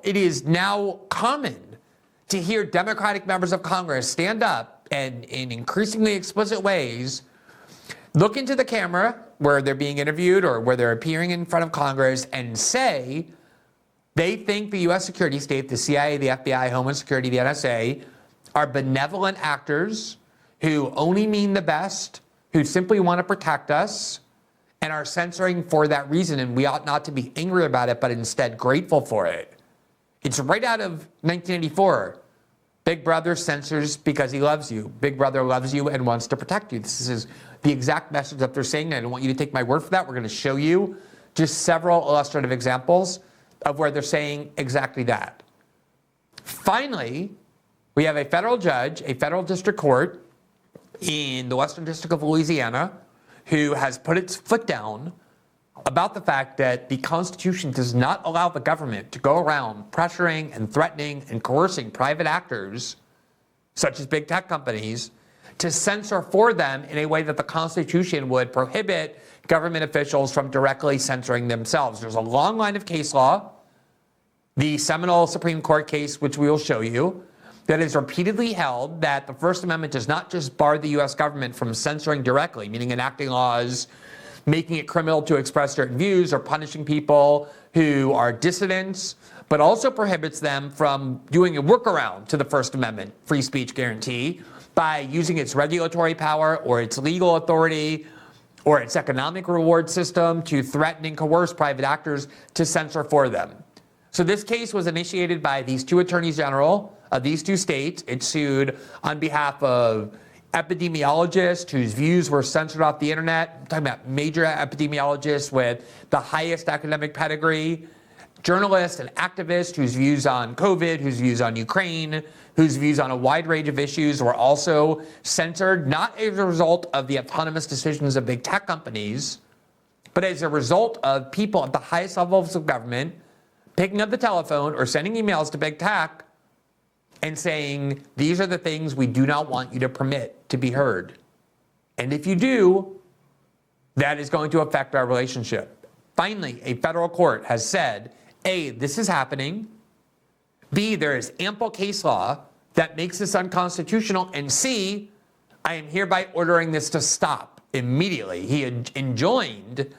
it is now common to hear Democratic members of Congress stand up and in increasingly explicit ways look into the camera where they're being interviewed or where they're appearing in front of Congress and say they think the U.S. security state, the CIA, the FBI, Homeland Security, the NSA, are benevolent actors who only mean the best, who simply want to protect us, and are censoring for that reason, and we ought not to be angry about it, but instead grateful for it. It's right out of 1984. Big Brother censors because he loves you. Big Brother loves you and wants to protect you. This is the exact message that they're saying. I don't want you to take my word for that. We're going to show you just several illustrative examples of where they're saying exactly that. Finally, we have a federal judge, a federal district court in the Western District of Louisiana, who has put its foot down about the fact that the Constitution does not allow the government to go around pressuring and threatening and coercing private actors, such as big tech companies, to censor for them in a way that the Constitution would prohibit government officials from directly censoring themselves. There's a long line of case law, the seminal Supreme Court case, which we will show you, that has repeatedly held that the First Amendment does not just bar the U.S. government from censoring directly, meaning enacting laws, making it criminal to express certain views or punishing people who are dissidents, but also prohibits them from doing a workaround to the First Amendment free speech guarantee by using its regulatory power or its legal authority or its economic reward system to threaten and coerce private actors to censor for them. So this case was initiated by these two attorneys general of these two states. It sued on behalf of epidemiologists whose views were censored off the internet. I'm talking about major epidemiologists with the highest academic pedigree, journalists and activists whose views on COVID, whose views on Ukraine, whose views on a wide range of issues were also censored, not as a result of the autonomous decisions of big tech companies, but as a result of people at the highest levels of government picking up the telephone or sending emails to big tech and saying, these are the things we do not want you to permit to be heard. And if you do, that is going to affect our relationship. Finally, a federal court has said, A, this is happening. B, there is ample case law that makes this unconstitutional. And C, I am hereby ordering this to stop immediately. He had enjoined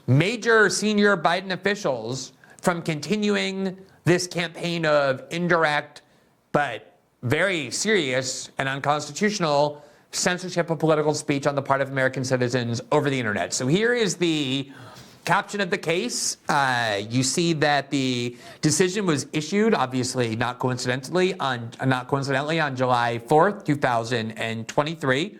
major senior Biden officials from continuing this campaign of indirect but very serious and unconstitutional censorship of political speech on the part of American citizens over the internet. So here is the caption of the case. You see that the decision was issued, obviously not coincidentally, on July 4th, 2023.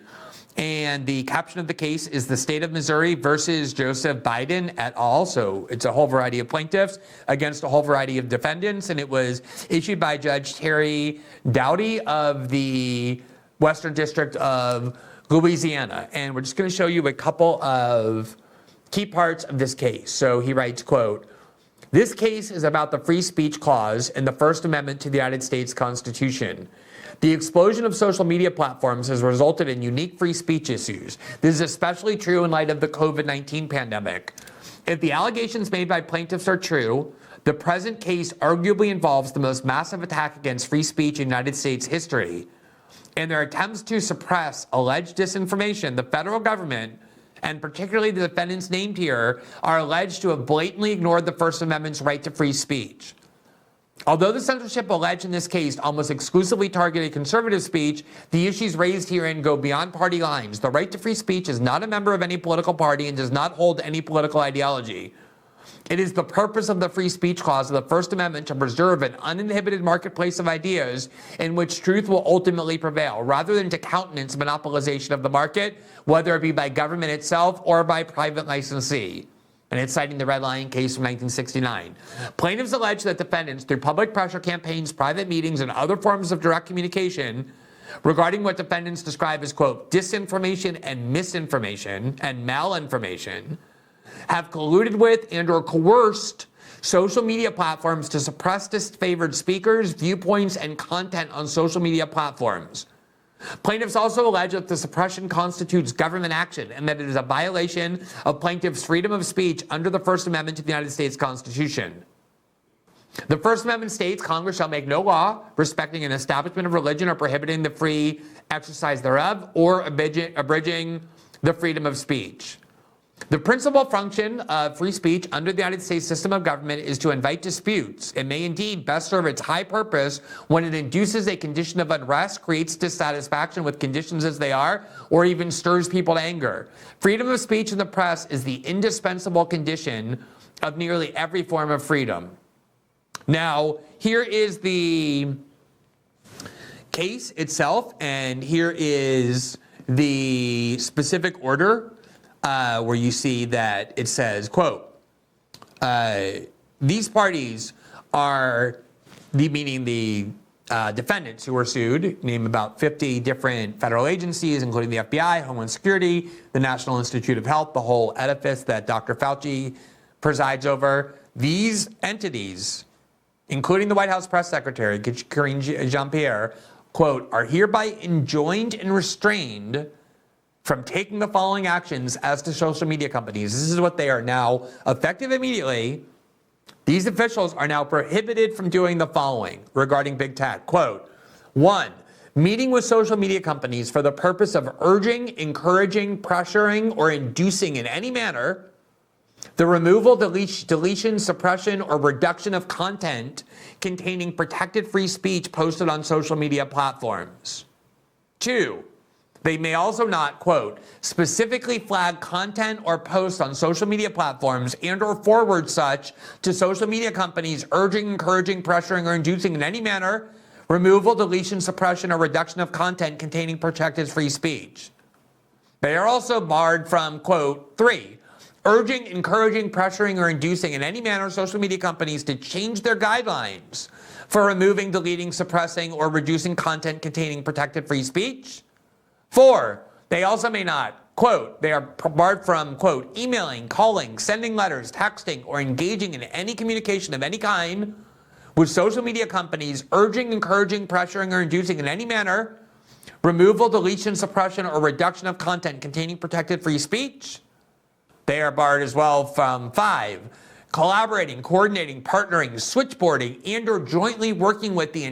And the caption of the case is the state of Missouri versus Joseph Biden et al. So it's a whole variety of plaintiffs against a whole variety of defendants. And it was issued by Judge Terry Doughty of the Western District of Louisiana. And we're just going to show you a couple of key parts of this case. So he writes, quote, "This case is about the free speech clause in the First Amendment to the United States Constitution. The explosion of social media platforms has resulted in unique free speech issues. This is especially true in light of the COVID-19 pandemic. If the allegations made by plaintiffs are true, the present case arguably involves the most massive attack against free speech in United States history. In their attempts to suppress alleged disinformation, the federal government, and particularly the defendants named here, are alleged to have blatantly ignored the First Amendment's right to free speech. Although the censorship alleged in this case almost exclusively targeted conservative speech, the issues raised herein go beyond party lines. The right to free speech is not a member of any political party and does not hold any political ideology. It is the purpose of the free speech clause of the First Amendment to preserve an uninhibited marketplace of ideas in which truth will ultimately prevail, rather than to countenance monopolization of the market, whether it be by government itself or by private licensee." And it's citing the Red Lion case from 1969. Plaintiffs allege that defendants, through public pressure campaigns, private meetings, and other forms of direct communication regarding what defendants describe as, quote, disinformation and misinformation and malinformation, have colluded with and or coerced social media platforms to suppress disfavored speakers, viewpoints, and content on social media platforms. Plaintiffs also allege that the suppression constitutes government action and that it is a violation of plaintiffs' freedom of speech under the First Amendment to the United States Constitution. The First Amendment states Congress shall make no law respecting an establishment of religion or prohibiting the free exercise thereof or abridging the freedom of speech. The principal function of free speech under the United States system of government is to invite disputes. It may indeed best serve its high purpose when it induces a condition of unrest, creates dissatisfaction with conditions as they are, or even stirs people to anger. Freedom of speech in the press is the indispensable condition of nearly every form of freedom. Now, here is the case itself, and here is the specific order where you see that it says, quote, these parties are, meaning the defendants who were sued, name about 50 different federal agencies, including the FBI, Homeland Security, the National Institute of Health, the whole edifice that Dr. Fauci presides over. These entities, including the White House press secretary, Karine Jean-Pierre, quote, are hereby enjoined and restrained from taking the following actions as to social media companies. This is what they are now, effective immediately. These officials are now prohibited from doing the following regarding big tech. Quote, 1, meeting with social media companies for the purpose of urging, encouraging, pressuring, or inducing in any manner the removal, deletion, suppression, or reduction of content containing protected free speech posted on social media platforms. 2, they may also not, quote, specifically flag content or posts on social media platforms and or forward such to social media companies urging, encouraging, pressuring, or inducing in any manner removal, deletion, suppression, or reduction of content containing protected free speech. They are also barred from, quote, 3, urging, encouraging, pressuring, or inducing in any manner social media companies to change their guidelines for removing, deleting, suppressing, or reducing content containing protected free speech. 4, they also may not, quote, they are barred from, quote, emailing, calling, sending letters, texting, or engaging in any communication of any kind with social media companies urging, encouraging, pressuring, or inducing in any manner removal, deletion, suppression, or reduction of content containing protected free speech. They are barred as well from 5, collaborating, coordinating, partnering, switchboarding, and or jointly working with the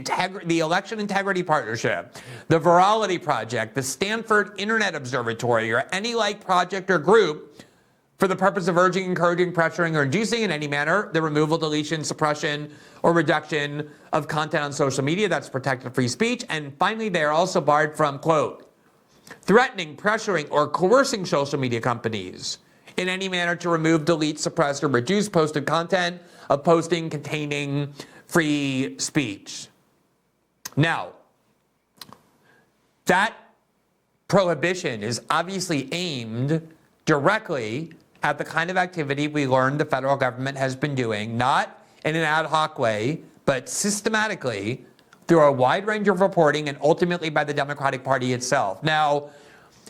Election Integrity Partnership, the Virality Project, the Stanford Internet Observatory, or any like project or group for the purpose of urging, encouraging, pressuring, or inducing in any manner the removal, deletion, suppression, or reduction of content on social media that's protected free speech. And finally, they are also barred from, quote, threatening, pressuring, or coercing social media companies in any manner to remove, delete, suppress, or reduce posted content of posting containing free speech. Now, that prohibition is obviously aimed directly at the kind of activity we learned the federal government has been doing, not in an ad hoc way, but systematically through a wide range of reporting and ultimately by the Democratic Party itself. Now,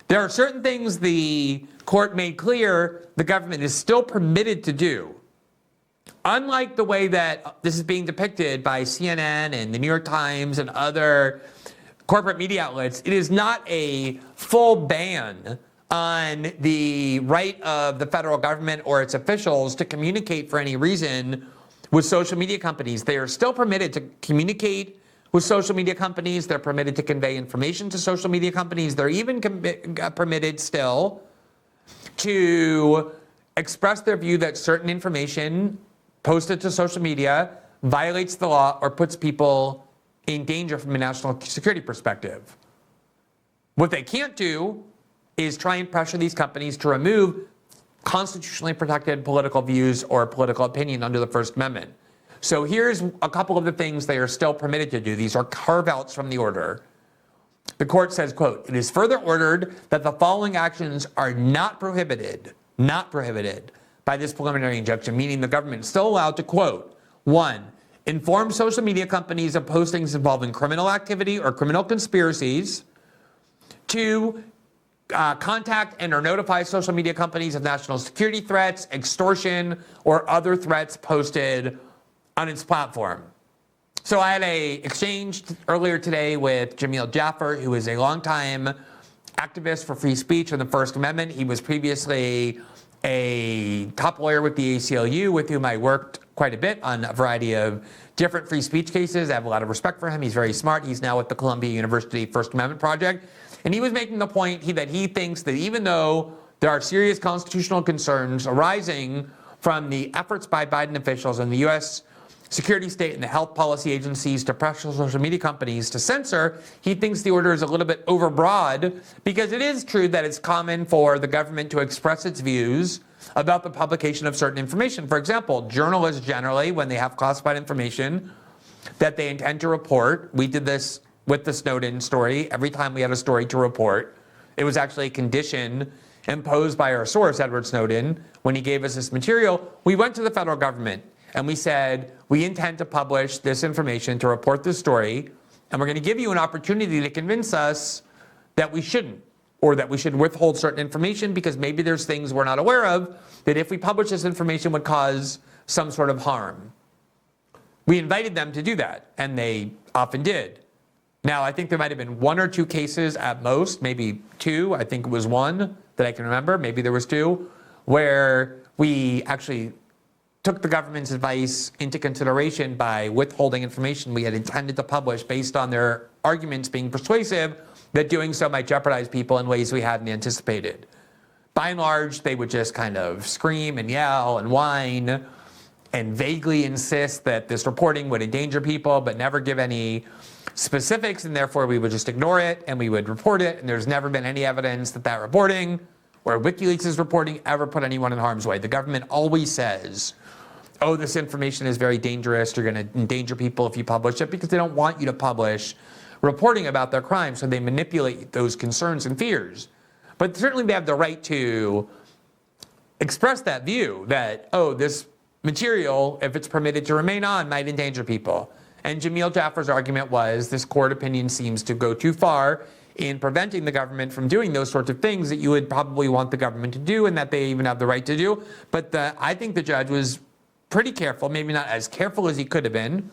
there are certain things the court made clear the government is still permitted to do. Unlike the way that this is being depicted by CNN and the New York Times and other corporate media outlets, it is not a full ban on the right of the federal government or its officials to communicate for any reason with social media companies. They are still permitted to communicate with social media companies. They're permitted to convey information to social media companies. They're even permitted still to express their view that certain information posted to social media violates the law or puts people in danger from a national security perspective. What they can't do is try and pressure these companies to remove constitutionally protected political views or political opinion under the First Amendment. So here's a couple of the things they are still permitted to do. These are carve-outs from the order. The court says, quote, it is further ordered that the following actions are not prohibited by this preliminary injunction, meaning the government is still allowed to, quote, 1, inform social media companies of postings involving criminal activity or criminal conspiracies. 2, contact and or notify social media companies of national security threats, extortion, or other threats posted on its platform. So I had an exchange earlier today with Jamil Jaffer, who is a longtime activist for free speech and the First Amendment. He was previously a top lawyer with the ACLU, with whom I worked quite a bit on a variety of different free speech cases. I have a lot of respect for him. He's very smart. He's now with the Columbia University First Amendment Project. And he was making the point that he thinks that even though there are serious constitutional concerns arising from the efforts by Biden officials and the U.S. security state and the health policy agencies to pressure social media companies to censor, he thinks the order is a little bit overbroad, because it is true that it's common for the government to express its views about the publication of certain information. For example, journalists generally, when they have classified information that they intend to report, we did this with the Snowden story. Every time we had a story to report, it was actually a condition imposed by our source, Edward Snowden, when he gave us this material. We went to the federal government and we said, we intend to publish this information to report this story, and we're going to give you an opportunity to convince us that we shouldn't, or that we should withhold certain information because maybe there's things we're not aware of that if we publish this information would cause some sort of harm. We invited them to do that, and they often did. Now, I think there might have been one or two cases at most, maybe two. I think it was one that I can remember. Maybe there was two, where we actually took the government's advice into consideration by withholding information we had intended to publish based on their arguments being persuasive that doing so might jeopardize people in ways we hadn't anticipated. By and large, they would just kind of scream and yell and whine and vaguely insist that this reporting would endanger people, but never give any specifics, and therefore we would just ignore it and we would report it, and there's never been any evidence that that reporting or WikiLeaks' reporting ever put anyone in harm's way. The government always says, oh, this information is very dangerous, you're going to endanger people if you publish it, because they don't want you to publish reporting about their crimes, so they manipulate those concerns and fears. But certainly they have the right to express that view that, oh, this material, if it's permitted to remain on, might endanger people. And Jamil Jaffer's argument was this court opinion seems to go too far in preventing the government from doing those sorts of things that you would probably want the government to do and that they even have the right to do. But I think the judge was pretty careful, maybe not as careful as he could have been,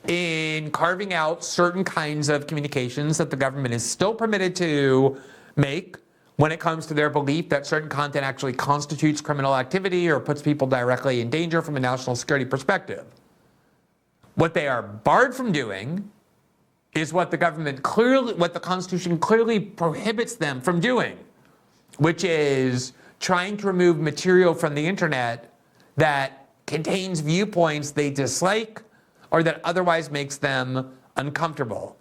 in carving out certain kinds of communications that the government is still permitted to make when it comes to their belief that certain content actually constitutes criminal activity or puts people directly in danger from a national security perspective. What they are barred from doing is what the Constitution clearly prohibits them from doing, which is trying to remove material from the internet that contains viewpoints they dislike or that otherwise makes them uncomfortable.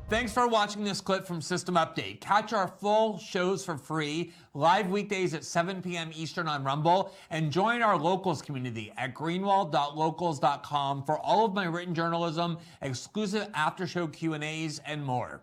Thanks for watching this clip from System Update. Catch our full shows for free, live weekdays at 7 p.m. Eastern on Rumble, and join our locals community at greenwald.locals.com for all of my written journalism, exclusive after-show Q&As, and more.